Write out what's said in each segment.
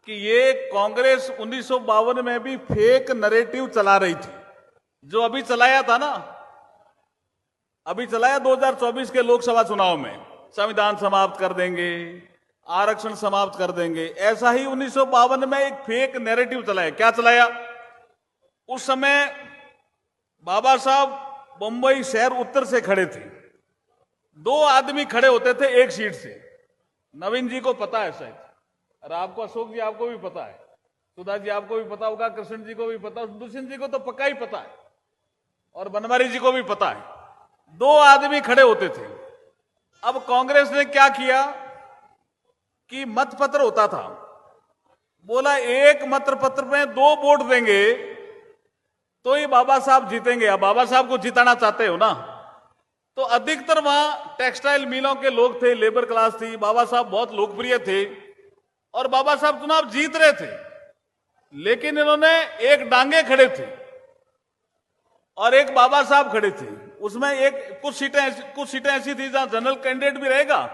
कि ये कांग्रेस 1952 में भी फेक नैरेटिव चला रही थी, जो अभी चलाया था ना, अभी चलाया 2024 के लोकसभा चुनाव में, संविधान समाप्त कर देंगे, आरक्षण समाप्त कर देंगे। ऐसा ही 1952 में एक फेक नैरेटिव चलाया। क्या चलाया? उस समय बाबा साहब बंबई शहर उत्तर से खड़े थे, 2 आदमी खड़े होते थे एक सीट से। नवीन जी को पता है शायद, और आपको, अशोक जी आपको भी पता है, सुधा जी आपको भी पता होगा, कृष्ण जी को भी पता, दुष्यंत जी को तो पक्का ही पता है, और बनवारी जी को भी पता है। 2 आदमी खड़े होते थे। अब कांग्रेस ने क्या किया कि मतपत्र होता था, बोला एक मतपत्र में 2 वोट देंगे तो ही बाबा साहब जीतेंगे। अब बाबा साहब को जिताना चाहते हो ना, तो अधिकतर वहां टेक्सटाइल मिलों के लोग थे, लेबर क्लास थी, बाबा साहब बहुत लोकप्रिय थे और बाबा साहब चुनाव जीत रहे थे। लेकिन इन्होंने एक डांगे खड़े थे और एक बाबा साहब खड़े थे। उसमें एक कुछ सीटें ऐसी थी जहां जनरल कैंडिडेट भी रहेगा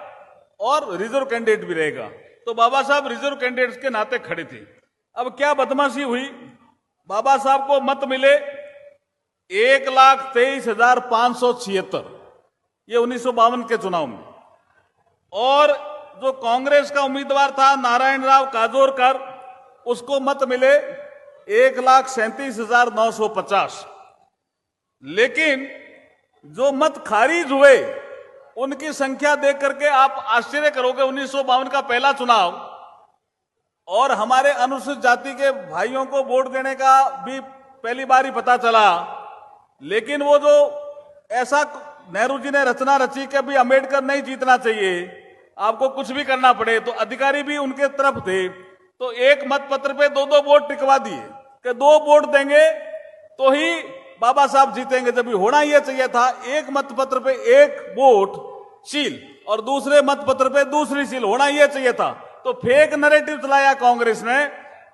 और रिजर्व कैंडिडेट भी रहेगा, तो बाबा साहब रिजर्व कैंडिडेट के नाते खड़े थे। अब क्या बदमाशी हुई, बाबा साहब को मत मिले 1,23,576, ये 1952 के चुनाव में, और जो कांग्रेस का उम्मीदवार था नारायण राव काजोरकर, उसको मत मिले 1,37,950। लेकिन जो मत खारिज हुए उनकी संख्या देख करके आप आश्चर्य करोगे। 1952 का पहला चुनाव, और हमारे अनुसूचित जाति के भाइयों को वोट देने का भी पहली बार ही पता चला। लेकिन वो जो ऐसा नेहरू जी ने रचना रची कि अभी अंबेडकर नहीं जीतना चाहिए, आपको कुछ भी करना पड़े, तो अधिकारी भी उनके तरफ थे, तो एक मतपत्र पे 2-2 वोट टिकवा दिए कि 2 वोट देंगे तो ही बाबा साहब जीतेंगे। जब होना यह चाहिए था एक मतपत्र पे 1 वोट सील और दूसरे मतपत्र पे दूसरी सील, होना यह चाहिए था। तो फेक नैरेटिव चलाया कांग्रेस ने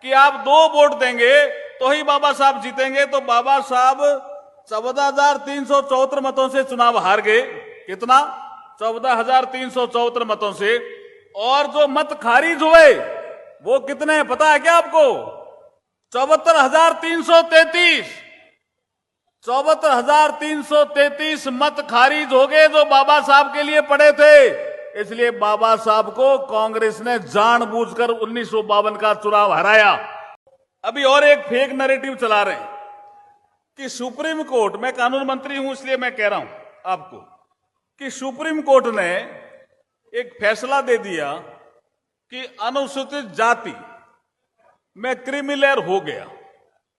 कि आप 2 वोट देंगे तो ही बाबा साहब जीतेंगे। तो बाबा साहब 14,374 मतों से चुनाव हार गए। कितना? 14,374 मतों से। और जो मत खारिज हुए वो कितने हैं पता है क्या आपको? 74,333। 74,333 मत खारिज हो गए जो बाबा साहब के लिए पड़े थे। इसलिए बाबा साहब को कांग्रेस ने जानबूझकर 1952 का चुनाव हराया। अभी और एक फेक नैरेटिव चला रहे हैं कि सुप्रीम कोर्ट, मैं कानून मंत्री हूं इसलिए मैं कह रहा हूं आपको, कि सुप्रीम कोर्ट ने एक फैसला दे दिया कि अनुसूचित जाति में क्रीमी लेयर हो गया।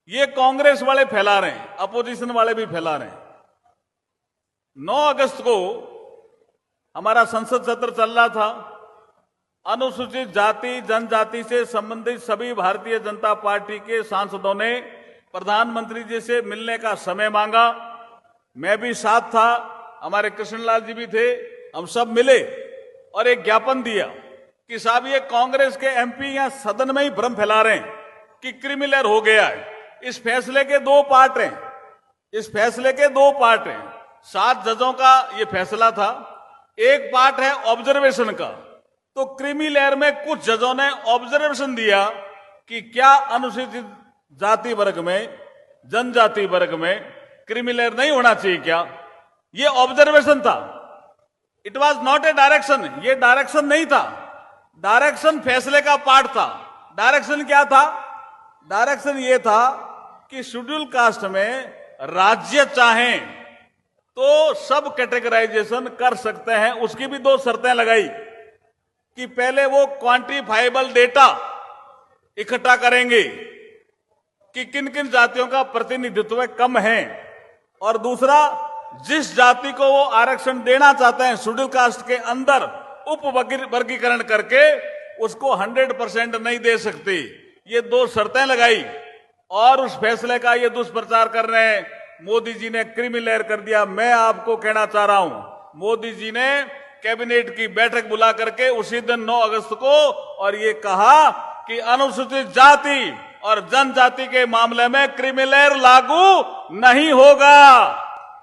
ये कांग्रेस वाले फैला रहे हैं, अपोजिशन वाले भी फैला रहे हैं। 9 अगस्त को हमारा संसद सत्र चल रहा था। अनुसूचित जाति जनजाति से संबंधित सभी भारतीय जनता पार्टी के सांसदों ने प्रधानमंत्री जी से मिलने का समय मांगा। मैं भी साथ था, हमारे कृष्णलाल जी भी थे, हम सब मिले और एक ज्ञापन दिया कि साहब ये कांग्रेस के एमपी यहां सदन में ही भ्रम फैला रहे हैं कि क्रीमी लेयर हो गया है। इस फैसले के 2 पार्ट हैं, इस फैसले के 2 पार्ट हैं। 7 जजों का ये फैसला था। एक पार्ट है ऑब्जर्वेशन का, तो क्रीमी लेयर में कुछ जजों ने ऑब्जर्वेशन दिया कि क्या अनुसूचित जाति वर्ग में, जनजाति वर्ग में क्रीमी लेयर नहीं होना चाहिए क्या? ये ऑब्जर्वेशन था, it was not a direction. ये डायरेक्शन नहीं था, डायरेक्शन फैसले का पार्ट था। डायरेक्शन क्या था? डायरेक्शन ये था कि शेड्यूल कास्ट में राज्य चाहें तो सब कैटेगराइजेशन कर सकते हैं। उसकी भी 2 शर्तें लगाई कि पहले वो क्वांटिफाइबल डेटा इकट्ठा करेंगे कि किन किन जातियों का प्रतिनिधित्व कम है, और दूसरा जिस जाति को वो आरक्षण देना चाहते हैं शेड्यूल कास्ट के अंदर उप वर्गीकरण करके उसको 100% नहीं दे सकती। ये 2 शर्तें लगाई और उस फैसले का ये दुष्प्रचार कर रहे हैं। मोदी जी ने क्रीमी लेयर कर दिया। मैं आपको कहना चाह रहा हूं, मोदी जी ने कैबिनेट की बैठक बुला करके उसी दिन 9 अगस्त को और ये कहा कि अनुसूचित जाति और जनजाति के मामले में क्रीमी लेयर लागू नहीं होगा।